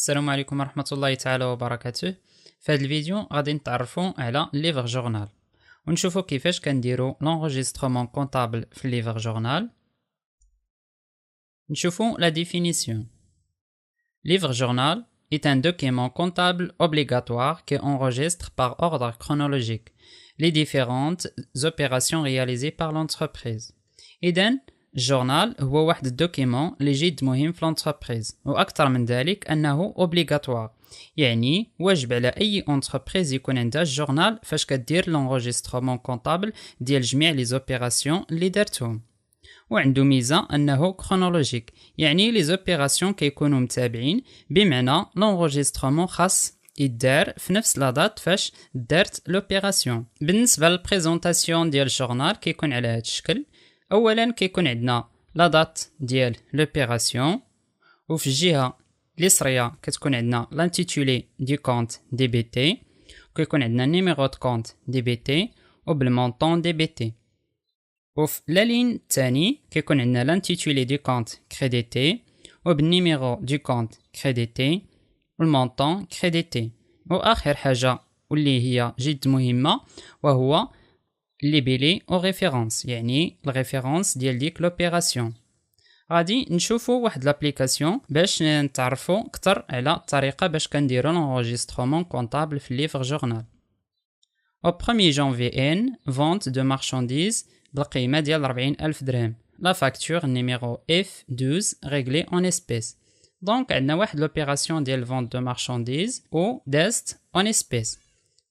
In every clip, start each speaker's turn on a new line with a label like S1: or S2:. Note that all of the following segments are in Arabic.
S1: السلام عليكم ورحمة الله تعالى وبركاته. في هذا الفيديو غادي نتعرفوا على ليفر جورنال ونشوفوا كيفاش كنديروا لونغيسترومون كونطابل في الليفر جورنال. نشوفوا لا définition. Livre journal est un document comptable obligatoire qui enregistre par ordre chronologique les différentes opérations réalisées par l'entreprise. إذن الجورنال هو واحد الدوكيمون اللي جد مهم في لونتربريز، واكثر من ذلك انه اوبليغاتوار، يعني واجب على اي انتربريز يكون عندها الجورنال فاش كدير لونغيسترومون كونطابل ديال جميع لي زوبيراسيون اللي دارتهم. وعنده ميزه انه كرونولوجيك، يعني لي زوبيراسيون كيكونوا متابعين، بمعنى لونغيسترومون خاص يدار في نفس لا دات فاش دارت لوبيراسيون. بالنسبه للبريزونطاسيون ديال الجورنال كيكون على هذا الشكل. اولا كيكون عندنا لا دات ديال لوبيراسيون، وفي الجهه اليسريه كتكون عندنا لانتيتولي دي كونت دي بي تي، وكيكون عندنا نيميرو دو كونت دي بي تي وبالمونطون دي بي تي. وفي لا لين الثاني كيكون عندنا لانتيتولي دي كونت كريديتي وبالنيميرو دو كونت كريديتي والمونطون كريديتي. واخر حاجه واللي هي جد مهمه وهو ليبيلي او ريفيرونس، يعني الريفيرونس ديال ديك لوبيراسيون. غادي نشوفوا واحد لابليكاسيون باش نتعرفوا اكثر على الطريقه باش كنديروا لونغيسترومون كونطابل في الليفر جورنال. او 1 جانفي ان فونت دو مارشانديز بالقيمه ديال 40,000 درهم، لا فاكتور نيميرو اف 12 ريغلي اون اسبيس. دونك عندنا واحد لوبيراسيون ديال فونت دو مارشانديز و دازت اون اسبيس.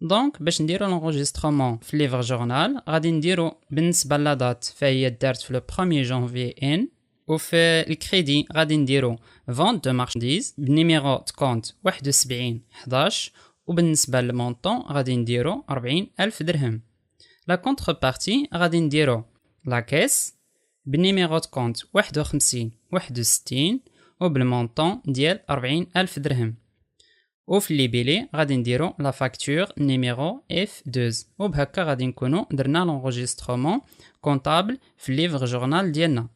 S1: دونك باش نديرو لونغيسترومون في ليفر جورنال غادي نديرو بالنسبه لا دات فهي دارت في لو 1 جانفي ان، وفي الكريدي غادي نديرو فونت دو مارشانديز بالنيميرو دو كونت 7111، وبالنسبه للمونطون غادي نديرو 40,000 درهم. لا كونتربارتي غادي نديرو لا كيس بالنيميرو دو كونت 5161 وبالمونطون ديال 40,000 درهم. وفي الليبيلي غادي نديرو لا فاكتور نيميرو اف 12، وبهكا غادي نكونو درنا لونغيسترومون كونطابل في الليفر جورنال ديالنا.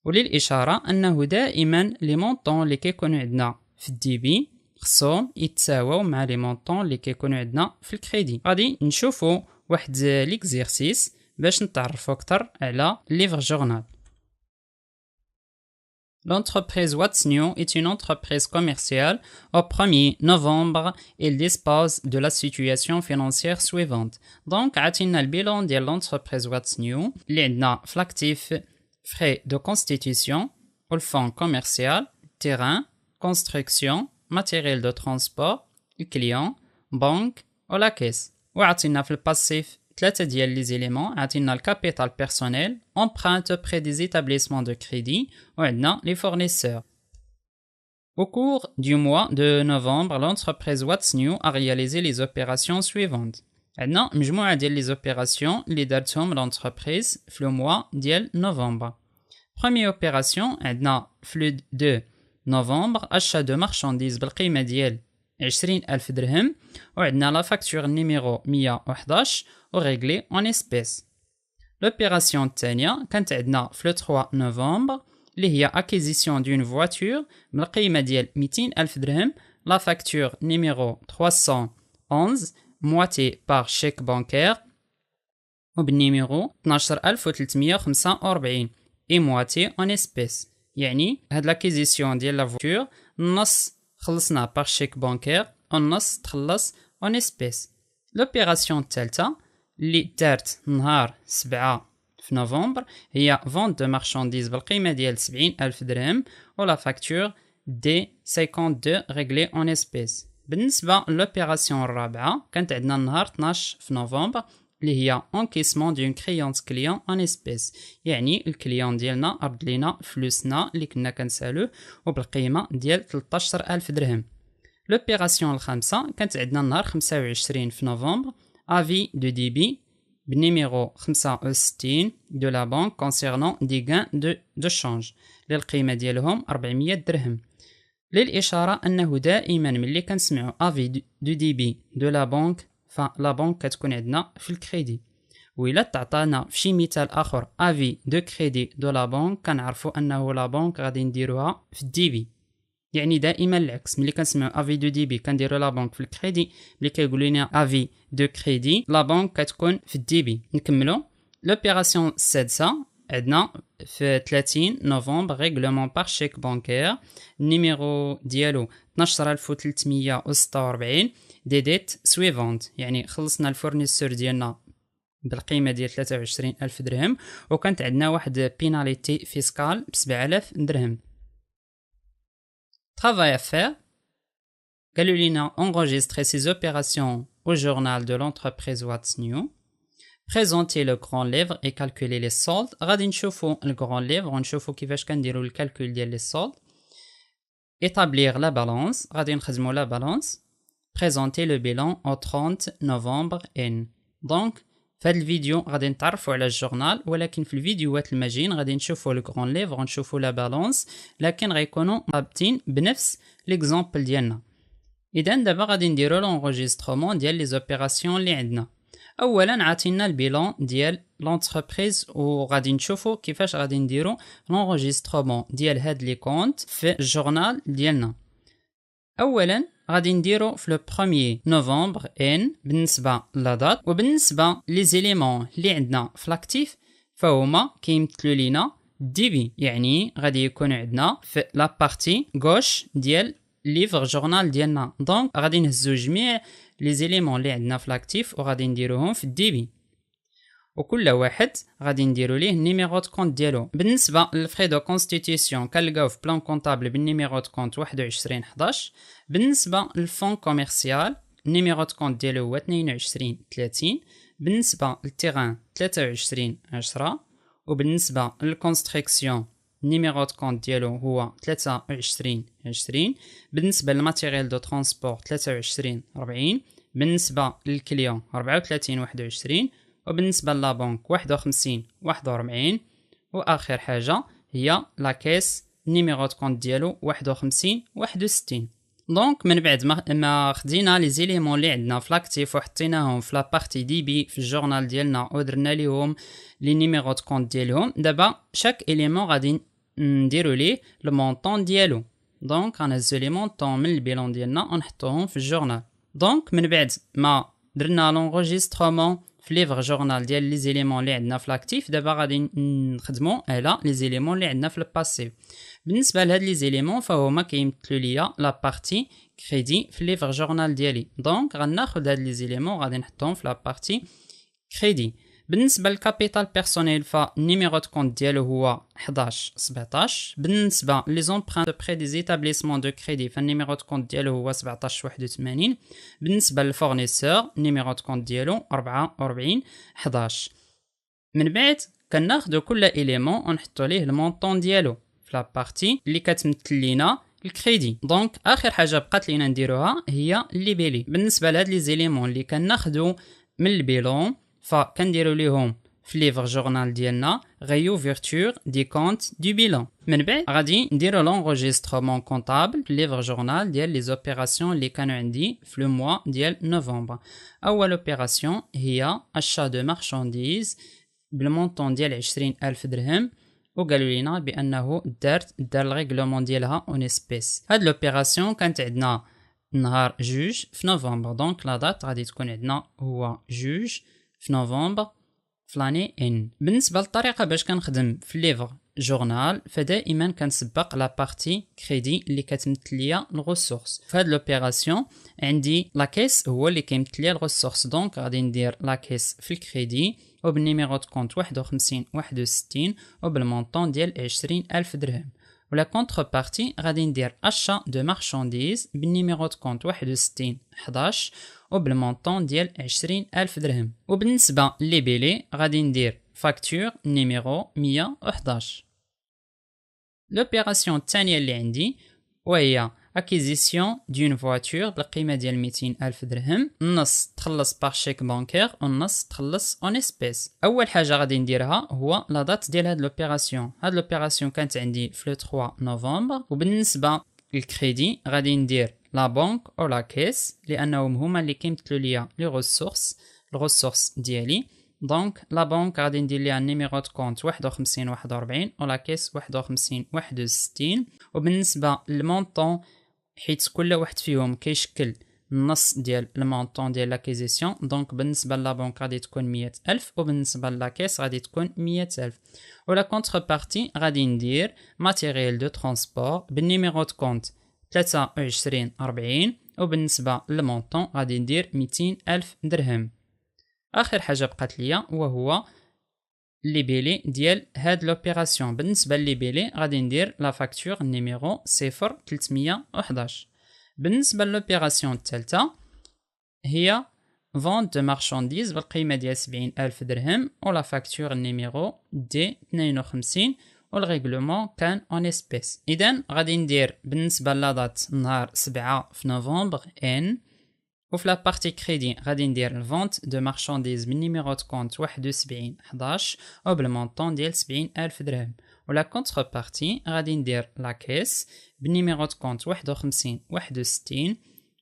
S1: وللاشاره انه دائما لي مونطون اللي كيكونوا عندنا في الدي بي خصهم يتساواو مع لي مونطون اللي كيكونوا عندنا في الكريدي. غادي نشوفو واحد ليكزيرسيس باش نتعرفوا اكثر على الليفر جورنال. L'entreprise What's New est une entreprise commerciale. Au 1er novembre, il dispose de la situation financière suivante. Donc, عطينا البيلون ديال l'entreprise What's New اللي عندنا في l'actif frais de constitution والfonds commercial, terrain, construction, matériel de transport, client, banque ou la caisse. وعطينا في الباسيف ثلاثة ديال لي زيليمون. عطينا الكابيتال بيرسونيل، emprunte auprès des établissements de crédit وعندنا les fournisseurs. Au cours du mois de novembre, l'entreprise What's New a réalisé les opérations suivantes. عندنا مجموعة ديال لي زوبيراسيون اللي دارتهم l'entreprise في لو موا ديال نوفمبر. Première opération عندنا في 2 نوفمبر achat de marchandises بالقيمة ديال 20,000 درهم، وعندنا لا فاكتور نيميرو 111 وريغلي اون اسبيس. لوبيراسيون الثانيه كانت عندنا في 3 نوفمبر اللي هي اكيزيسيون دون فواتور بالقيمه ديال 200,000 درهم، لا فاكتور نيميرو 311 مواتي بار شيك بانكير وبالنيميرو 12345 اي مواتي اون اسبيس. يعني هاد لاكيزيسيون ديال لا فواتور النص خلصنا بار شيك بانكير والنص تخلص اون اسبيس. لوبيراسيون الثالثه اللي دارت نهار 7 في نوفمبر هي فونت دو مارشانديز بالقيمه ديال 70,000 درهم ولا فاكتور دي 52 ريغلي اون اسبيس. بالنسبه لوبيراسيون الرابعه كانت عندنا نهار 12 في نوفمبر اللي هي انكيسمون دون كريونت كليون اون اسبيس، يعني الكليون ديالنا رد لينا فلوسنا اللي كنا كنسالوه وبالقيمه ديال 13,000 درهم. لوبيراسيون الخامسه كانت عندنا نهار 25 في نوفمبر avis de débit بالنيميرو 65 de la banque concernant des gains de change للقيمة ديالهم 400 درهم. للإشارة أنه دائما ملي كنسمعوا avis de débit de la banque فلا بانك كتكون عندنا في الكريدي، وإلا تعطانا في شي مثال آخر avis de crédit de la banque كنعرفوا أنه لا بانك غادي نديروها في الديبي. يعني دائما العكس. ملي كنسمعوا افي دو ديبي كنديروا لا بنك في الكريدي، ملي كيقولوا لنا افي دو كريدي لا بنك كتكون في الديبي. نكملوا لوبيراسيون السادسه. عندنا في 30 نوفمبر ريغلومون بار شيك بانكير النيميرو ديالو 12346 دي ديت سويفونت، يعني خلصنا الفورنيسور ديالنا بالقيمه ديال 23000 درهم، وكانت عندنا واحد بيناليتي فيسكال ب 7000 درهم. Travail à faire. Galulina enregistrer ses opérations au journal de l'entreprise What's New. Présenter le grand livre et calculer les soldes. غادي نشوفوا le grand livre ونشوفوا كيفاش كنديروا الكالكول ديال les soldes. Établir la balance. غادي نخدموا la balance. Présenter le bilan au 30 novembre N. Donc في هذا الفيديو غادي نتعرفوا على الجورنال، ولكن في الفيديوهات الماجيين غادي نشوفوا لو غران ليفر ونشوفوا لا بالانس، لكن غيكونوا رابطين بنفس ليكزامبل ديالنا. اذا دابا غادي نديروا لونجسترومون ديال لي زوبيراسيون اللي عندنا. اولا عطينا البيلان ديال لونتربريز، وغادي نشوفوا كيفاش غادي نديروا لونجسترومون ديال هاد لي كونت في الجورنال ديالنا. اولا غادي نديرو في لو 1 نوفمبر ان بالنسبه لا دات، وبالنسبه لي زيليمون اللي عندنا في لاكتيف فهما كيمثلوا لينا ديبي، يعني غادي يكون عندنا في لا بارتي غوش ديال ليفر جورنال ديالنا. دونك غادي نهزو جميع لي زيليمون اللي عندنا في لاكتيف وغادي نديروهم في الديبي، وكل واحد غادي نديرو ليه النيميرو دو كونت ديالو. بالنسبه للفري دو كونستيتيسيون كنلقاو في بلان كونطابل بالنيميرو دو كونت 2111. بالنسبه للفون كوميرسيال النيميرو دو كونت ديالو هو 2230. بالنسبه للتيران 2310. وبالنسبه للكونستركسيون النيميرو دو كونت ديالو هو 2320. بالنسبه للماتيريال دو ترونسبور 2340. بالنسبه للكليون 3421. وبالنسبه للبنك 51 واخر حاجه هي لا كيس نيميرو دو كونت ديالو 51 دونك من بعد ما خدينا لي زيليمون اللي عندنا في لاكتيف وحطيناهم في لا بارتي دي بي في الجورنال ديالنا ودرنا ليهم لي نيميرو دو كونت ديالهم، دابا شاك اليمون غادي نديرو ليه لو مونطون ديالو. دونك غنهزو لي مونطون من البيلون ديالنا ونحطوهم في الجورنال. دونك من بعد ما درنا لونغوجيسترومون في ليفر جورنال ديال لي زيليمون اللي عندنا في لاكتيف، دابا غادي نخدموا على لي زيليمون اللي عندنا في الباسيف. بالنسبه لهاد لي زيليمون فهما كيمثلوا ليا لا بارتي كريدي في ليفر جورنال ديالي. دونك غناخذ هاد لي زيليمون غادي نحطهم في لا بارتي كريدي. بالنسبه للكابيتال بيرسونيل فالنيميرو دو كونت ديالو هو 1117. بالنسبه لي زومبران دو بري دي زيتابليسمون دو كريدي فالنيميرو دو كونت ديالو هو 1781. بالنسبه للفورنيسور النيميرو دو كونت ديالو 4411. من بعد كناخذوا كل اليمون ونحطوا ليه المونطون ديالو في لا بارتي اللي كتمثل لينا الكريدي. دونك اخر حاجه بقات لينا نديروها هي لي بيلي. بالنسبه لهاد لي زيليمون اللي كناخذوا من البيلون فكنديروا ليهم في ليفر جورنال ديالنا ريوفرتور دي كونت دو بيلون. من بعد غادي نديروا لونغوجيسترومون كونطابل في ليفر جورنال ديال لي زوبيراسيون اللي كانوا عندي في لو موا ديال نوفمبر. اول اوبيراسيون هي اشا دو مارشانديز بالمونطون ديال 20000 درهم، وقالوا لينا بانه دار الريغلومون ديالها اون اسبيس. هاد لوبيراسيون كانت عندنا نهار جوج في نوفمبر. دونك لا دات غادي تكون عندنا هو جوج في نوفمبر في لاني ان. بالنسبه للطريقه باش كنخدم في ليفر جورنال فدائما كنسبق لا بارتي كريدي اللي كتمثل ليا الريسورس. في هاد لوبيراسيون عندي لا كيس هو اللي كيمثل ليا الريسورس. دونك غادي ندير لا كيس في الكريدي وبالنيميرو دو كونت 51 وبالمونطون ديال 20000 درهم. ولا كونتر بارتي غادي ندير اشا دو مارشانديز بالنيميرو دو كونت 6111 وبالمونطون ديال 20000 درهم. وبالنسبه لي بيلي غادي ندير فاكتور نيميرو 111. لوبيراسيون الثانيه اللي عندي وهي اكيزيسيون دون فواتور بالقيمه ديال 200000 درهم. النص تخلص باغ شيك بانكير والنص تخلص اون اسبيس. اول حاجه غادي نديرها هو لا دات ديال هاد لوبيراسيون. هاد لوبيراسيون كانت عندي في 3 نوفمبر. وبالنسبه للكريدي غادي ندير لا بانك او لا كيس لانهم هما اللي كيمثلوا ليا لي ريسورس ديالي. دونك لا بنك غادي ندير ليها النيميرو دو كونت 51 41 ولا كيس 51 61. وبالنسبه للمونطون حيت كل واحد فيهم كيشكل النص ديال المونطون ديال لاكيزيسيون، دونك بالنسبه لا بنك غادي تكون 100000 وبالنسبه لا كيس غادي تكون 100000. ولا كونتر بارتي غادي ندير ماتيريال دو ترونسبور بالنيميرو دو كونت 23 40 وبالنسبه للمونطون غادي ندير 200000 درهم. اخر حاجه بقات ليا وهو لي بيلي ديال هاد لوبيراسيون. بالنسبه لي بيلي غادي ندير لا فاكتور نيميرو 0311. بالنسبه لوبيراسيون الثالثه هي فونت دو مارشانديز بالقيمه ديال 70000 درهم ولا فاكتور نيميرو دي 52 والريغلومون كان اون اسبيس. اذا غادي ندير بالنسبه لدات نهار 7 في نوفمبر ان، وفي لا بارتي كريدي غادي ندير الفونت دو مارشانديز بالنيميرو دو كونت 71 11 وبالمونطون ديال 70000 درهم. ولا كونتر بارتي غادي ندير لا كيس بالنيميرو دو كونت 51 61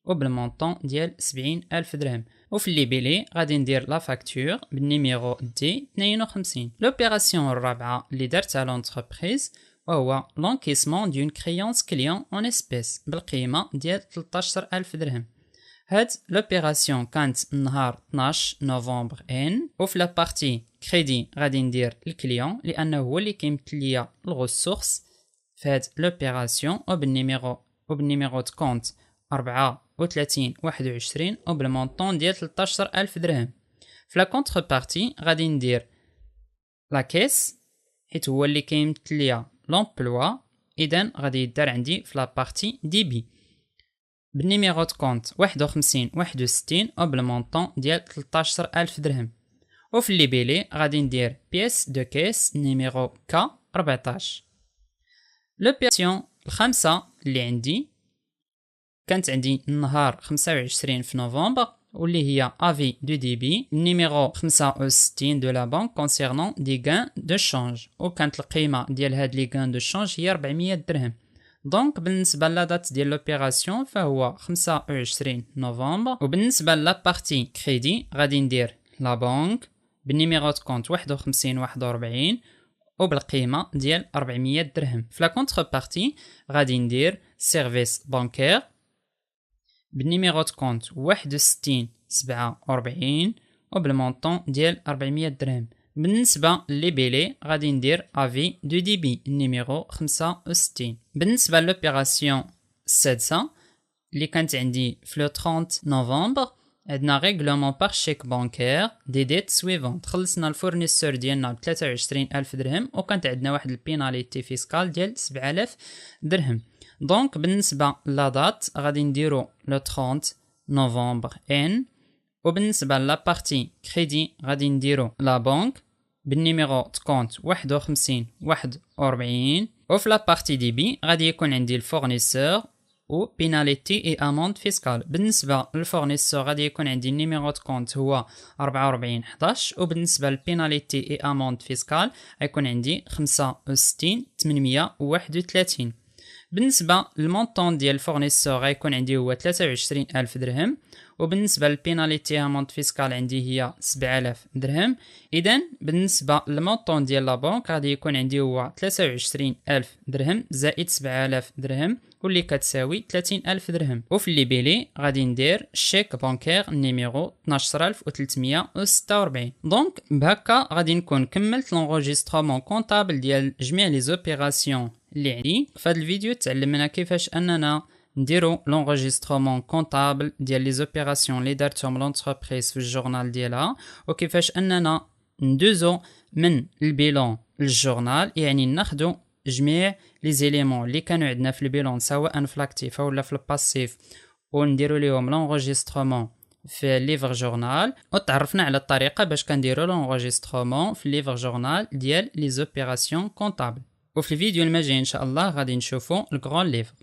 S1: وبالمونطون ديال 70000 درهم. وفي اللي بيلي غادي ندير لا فاكتور بالنيميرو دي 52. لوبيراسيون الرابعه اللي دارتها لونتربريز وهو لونكيسمون دون كريونس كليون اون اسبيس بالقيمه ديال 13000 درهم. هاد لوبيراسيون كانت نهار 12 نوفمبر ان، وفي لا بارتي كريدي غادي ندير الكليون لانه هو اللي كيمثل ليا الغسورس في هاد لوبيراسيون وبالنيميرو دو كونت 34 21 وبالمونطون ديال 13000 درهم. في لا كونتر بارتي غادي ندير لا كيس حيت هو اللي كيمثل ليا لومبلوا، اذا غادي يدار عندي في لا بارتي دي بي بالنيميرو دو كونت 51 61 وبالمونطون ديال 13000 درهم. وفي اللي بيلي غادي ندير بيس دو كيس نيميرو كا 14. لوبيراسيون الخامسه اللي عندي كانت عندي النهار 25 في نوفمبر واللي هي افي دو ديبي نيميرو 65 دو لا بانك كونسيرنون دي غان دو شانج، وكانت القيمه ديال هاد لي غان دو شانج هي 400 درهم. دونك بالنسبه لا دات ديال لوبيراسيون فهو 25 نوفمبر. وبالنسبه لا بارتي كريدي غادي ندير لا بانك بالنيميرو دو كونت 51 41 وبالقيمه ديال 400 درهم. في لا كونتر بارتي غادي ندير سيرفيس بانكير بالنيميرو دو كونت 61 47 وبالمونطون ديال 400 درهم. بالنسبه لي بيلي غادي ندير افي دو ديبي نيميرو 65. بالنسبه لوبيراسيون السادسه اللي كانت عندي في لو 30 نوفمبر عندنا ريغلومون بار شيك بانكير دي ديت سويفون. خلصنا الفورنيسور ديالنا ب 23000 درهم وكانت عندنا واحد البيناليتي فيسكال ديال 7000 درهم. دونك بالنسبه لا دات غادي نديرو لو 30 نوفمبر ان، وبالنسبه لا بارتي كريدي غادي نديرو لا بانك بالنيميرو دو كونت 51 41 وفي لا بارتي دي بي غادي يكون عندي الفورنيسور و بيناليتي اي اموند فيسكال. بالنسبه للفورنيسور غادي يكون عندي النيميرو دو كونت هو 44 11 وبالنسبه للبيناليتي اي اموند فيسكال غيكون عندي 65 831. بالنسبه للمونطون ديال الفورنيسور غيكون عندي هو 23000 درهم وبالنسبه للبيناليتي امونت فيسكال عندي هي 7000 درهم. اذا بالنسبه للمونطون ديال لا بانك غادي يكون عندي هو 23000 درهم زائد 7000 درهم واللي كتساوي 30000 درهم. وفي اللي بيلي غادي ندير شيك بانكير نيميرو 12346. دونك بهكا غادي نكون كملت لونغوجيسترومون كونطابل ديال جميع لي زوبيراسيون اللي عندي. في هذا الفيديو تعلمنا كيفاش اننا نديرو لونغوجيسترومون كونطابل ديال لي زوبيراسيون اللي دارتهم لونتربريز في الجورنال ديالها وكيفاش اننا ندوزو من البيلون للجورنال، يعني ناخدو جميع لي زيليمون اللي كانوا عندنا في البيلون سواء في لاكتيف ولا في الباسيف ونديرو ليهم لونغوجيسترومون في ليفر جورنال. وتعرفنا على الطريقه باش كنديرو لونغوجيسترومون في ليفر جورنال ديال لي زوبيراسيون كونطابل. وفي الفيديو الماجي ان شاء الله غادي نشوفو الكرون ليفر.